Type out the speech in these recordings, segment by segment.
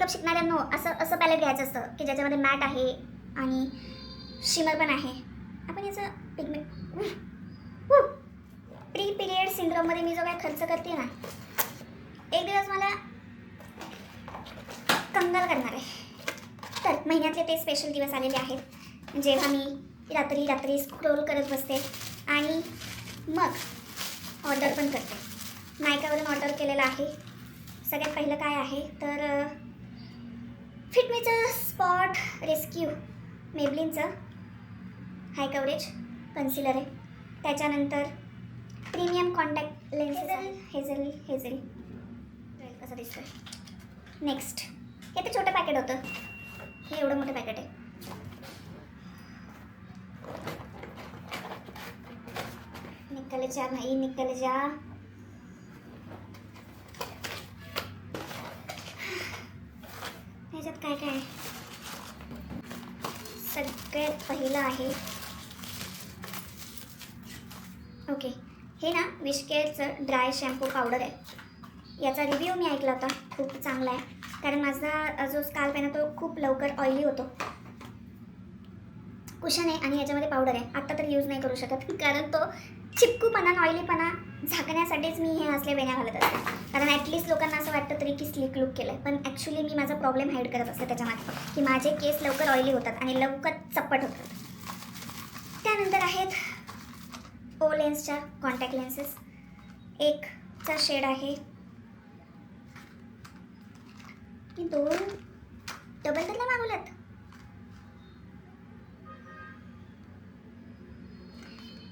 Makeup शिकणाऱ्यांनो असं palette घ्यायचं असतं की ज्याच्यामध्ये मॅट आहे आणि शिमर पण आहे. आपण याचं पिगमेंट प्री पिरियड सिंड्रोममध्ये मी जो काय खर्च करते ना, एक दिवस मला कंगाल करणार आहे. तर महिन्यातले ते स्पेशल दिवस आलेले आहेत जेव्हा मी रात्री स्क्रोल करत बसते आणि मग ऑर्डर पण करते. नायकावरून ऑर्डर केलेलं आहे. सगळ्यात पहिलं काय आहे तर फिटमीचं स्पॉट रेस्क्यू मेबलिनचं हाय कवरेज कन्सिलर आहे. त्याच्यानंतर प्रीमियम कॉन्टॅक्ट लेन्स हेझल कसं दिसतंय. नेक्स्ट हे तर छोटं पॅकेट होतं, हे एवढं मोठं पॅकेट आहे. निकल जा भाई निकल जा. ह्याच्यात काय काय आहे. सगळ्यात पहिलं आहे ओके, हे ना विशकेअरचं ड्राय शॅम्पू पावडर आहे. याचा रिव्ह्यू मी ऐकला होता, खूप चांगला आहे. कारण माझा जो स्काल्प आहे ना तो खूप लवकर ऑइली होतो. कुशन आहे आणि याच्यामध्ये पावडर आहे. आत्ता तर यूज नाही करू शकत कारण तो चिपकूपणा ऑइलीपणा झाकण्यासाठीच मी हे असले वेण्या घालत असते. कारण ॲटलिस्ट लोकांना असं वाटतं तरी की स्लिक लुक केलं आहे, पण ॲक्च्युली मी माझा प्रॉब्लेम हाईड करत असते त्याच्यामध्ये की माझे केस लवकर ऑइली होतात आणि लवकर चप्पट होतात. त्यानंतर आहेत ओ लेन्सच्या कॉन्टॅक्ट लेन्सेस. एकचा शेड आहे, मी 2 डबल तर नाही मागवल्यात.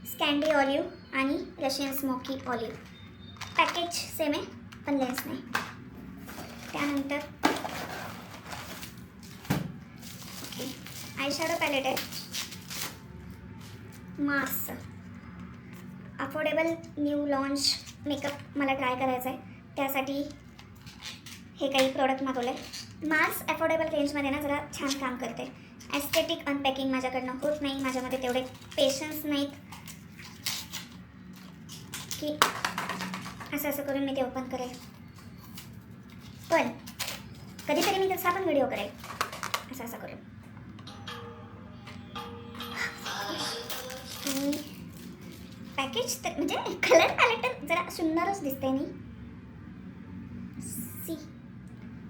स्कँडी ऑलिव्ह आणि Russian smoky olive. Package same आहे पण लेन्स नाही. त्यानंतर ओके आय शॅडो पॅलेट आहे. Mars affordable new launch makeup मला ट्राय करायचा आहे, त्यासाठी हे काही प्रोडक्ट मागवलं आहे. मार्स अफोर्डेबल रेंजमध्ये ना जरा छान काम करते. ॲस्थेटिक अनपॅकिंग माझ्याकडनं होत नाही, माझ्यामध्ये तेवढे पेशन्स नाहीत की असं करून मी ते ओपन करेल. पण कधीतरी मी तसा पण व्हिडिओ करेल असं करून. आणि पॅकेज तर म्हणजे कलर पॅलेट जरा सुंदरच दिसते. नी सी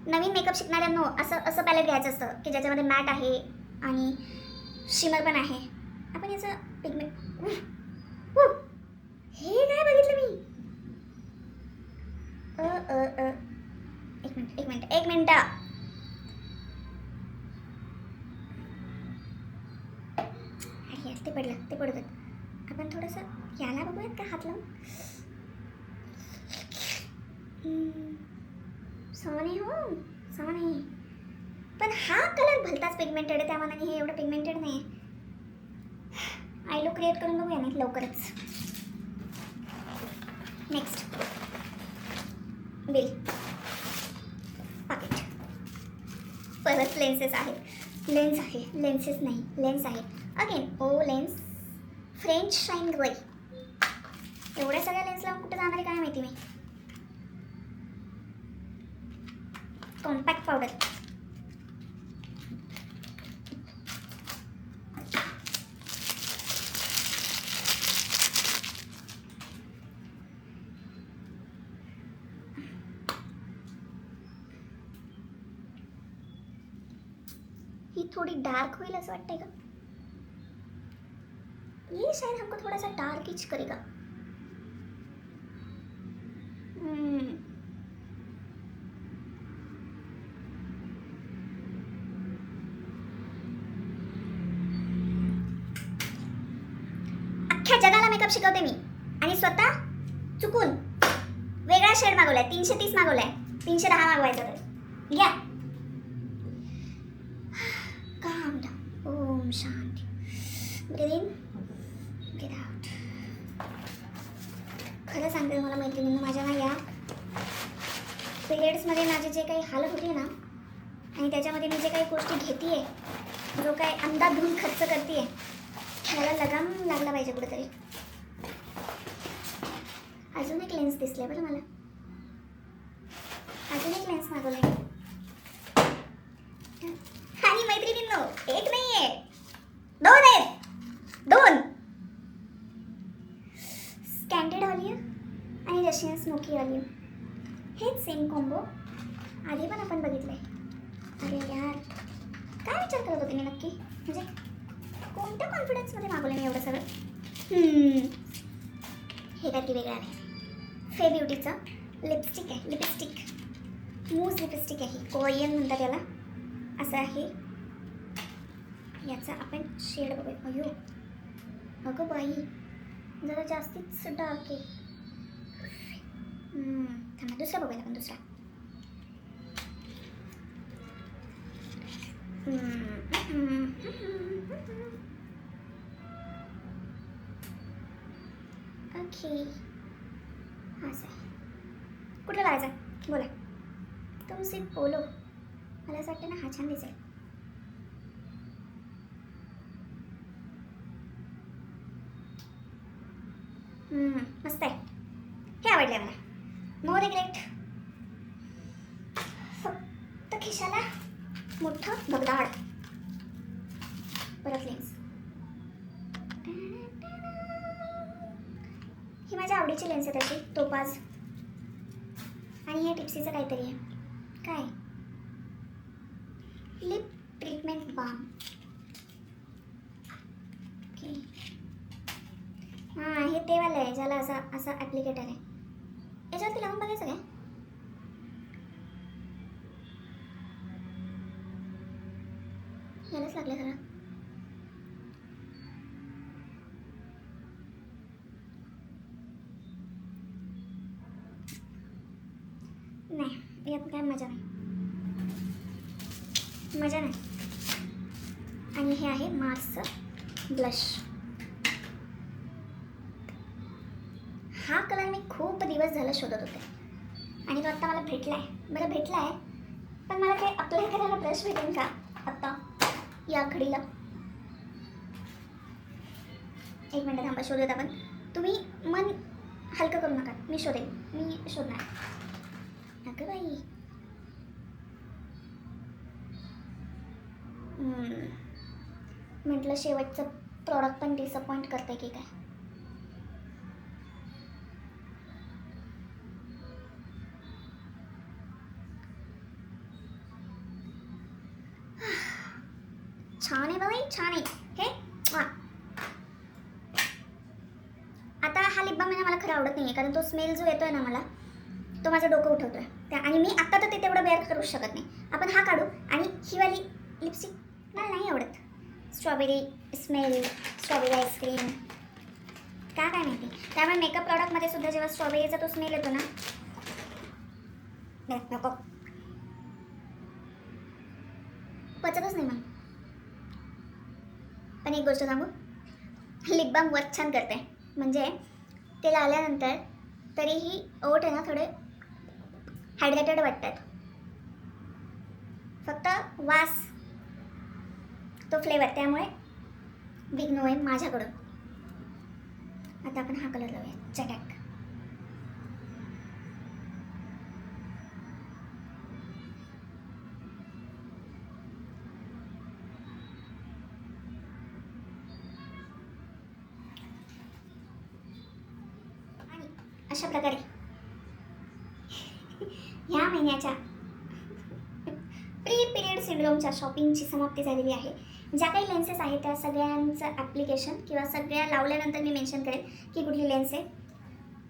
नवीन मेकअप शिकणाऱ्यांनो असं पॅलेट घ्यायचं असतं की ज्याच्यामध्ये मॅट आहे आणि शिमर पण आहे. आपण याचं पिगमेंट हे काय बघितलं मी. एक मिनिट अरे ते पडलं. आपण थोडंसं याला बघूयात का हात लावून. सोने पण हा कलर भलताच पिगमेंटेड आहे, त्या मनाने हे एवढं पिगमेंटेड नाही आहे. आय लुक क्रिएट करून बघूया नाही लवकरच. नेक्स्ट बिल पाकिट. परत लेन्सेस आहेत. लेन्स आहे अगेन. ओ लेन्स फ्रेंच शाईन ग्रे. एवढ्या सगळ्या लेन्स लावून कुठे जाणार आहे काय माहिती. मी कॉम्पॅक्ट पावडर. ही थोड़ी डार्क हुई ऐसा वाटतंय का. ये शायद हमको थोड़ा सा डार्क इच करेगा. अख्ख्या जगाला मेकअप शिकवते मी आणि स्वतः चुकून वेगळा शेड मागवलाय. 330 मागवलाय, 310 मागवायचा तर घ्या. ओम शांती. Breathe in get out. खरं सांगते मला मैत्रिणींना, माझ्या ना या पिरियड्समध्ये माझे जे काही हालत होती ना आणि त्याच्यामध्ये मी जे काही गोष्टी घेते आहे, जो काही अंधाधुंद खर्च करते आहे, त्याला लगाम लागला पाहिजे कुठेतरी. अजून एक लेन्स दिसले बरं मला. अजून एक लेन्स मागवले. पण आपण बघितलं आहे. अरे यार, काय विचार करत होते मी नक्की? म्हणजे कोणत्या कॉन्फिडन्समध्ये मागवलं मी एवढं सगळं? हे काहीतरी वेगळं आहे. फे ब्युटीचं लिपस्टिक आहे. मूज लिपस्टिक आहे. कोरियन म्हणतात याला. असं आहे. याचा आपण शेड बघूया. अयो अगं बाई, जरा जास्तीच डार्क आहे. थांबा, दुसरा बघूया आपण. दुसरा ओके. असं आहे. कुठं लावायचा बोला. तुमचे बोलो. मला असं वाटतं ना हा छान दिसेल. मस्त आहे. हे आवडले मला. No regret. फक्त खिशाला मोठं भगदाड. परत लेन्स. ही माझ्या आवडीची लेन्स आहे तशी, टोपाज. आणि हे टिप्सीचं काहीतरी आहे. काय? Lip treatment balm. ओके. हां, हे ते वालं आहे ज्याला असं ॲप्लिकेटर आहे. याच्यावरती लावून बघायचं काय? यालाच लागलं सगळं. नाही, यात काय मजा नाही. आणि हे आहे मार्सचं ब्लश. हा कलर मी खूप दिवस झालं शोधत होते आणि तो आत्ता मला भेटला आहे. बरं भेटला आहे, पण मला काही अप्लाय करायला ब्रश भेटेल का आत्ता या घडीला? एक मिनटं थांबा, शोधूयात आपण. तुम्ही मन हलकं करू नका, मी शोधणार. अगं बाई, म्हटलं शेवटचं प्रॉडक्ट पण डिसअपॉइंट करते की काय. छान आहे बाई, छान आहे हे. आता हा लिप बाम मला खरं आवडत नाही आहे, कारण तो स्मेल जो येतोय ना मला, तो माझं डोकं उठवतोय त्या. आणि मी आत्ता तर ते तेवढं बेअर करू शकत नाही. आपण हा काढू. आणि ही वाली लिपस्टिक मला नाही आवडत. स्ट्रॉबेरी स्मेल, स्ट्रॉबेरी आईस्क्रीम, काय माहिती. त्यामुळे मेकअप प्रॉडक्टमध्ये सुद्धा जेव्हा स्ट्रॉबेरीचा तो स्मेल येतो ना, नको, पचतच नाही मला. पण एक गोष्ट सांगू, लिप बाम वर्क छान करते. म्हणजे ते लावल्यानंतर तरीही ओठ आहे ना थोडे हायड्रेटेड वाटतात. फक्त वास, तो फ्लेवर, त्यामुळे बिग नो आहे माझ्याकडून. आता आपण हा कलर लावूया, चटॅक. आणि अशा प्रकारे ह्या महिन्याच्या प्री पिरियड सिंड्रोमच्या शॉपिंगची समाप्ती झालेली आहे. ज्या काही लेन्सेस आहेत त्या सगळ्यांचं ॲप्लिकेशन किंवा सगळ्या लावल्यानंतर मी मेन्शन करेल की कुठली लेन्स आहे.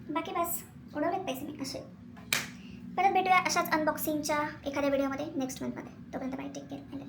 बाकी बस उडवलेत पैसे मी असे. परत भेटूया अशाच अनबॉक्सिंगच्या एखाद्या व्हिडिओमध्ये नेक्स्ट मंथमध्ये. तोपर्यंत बाय, टेक केअर.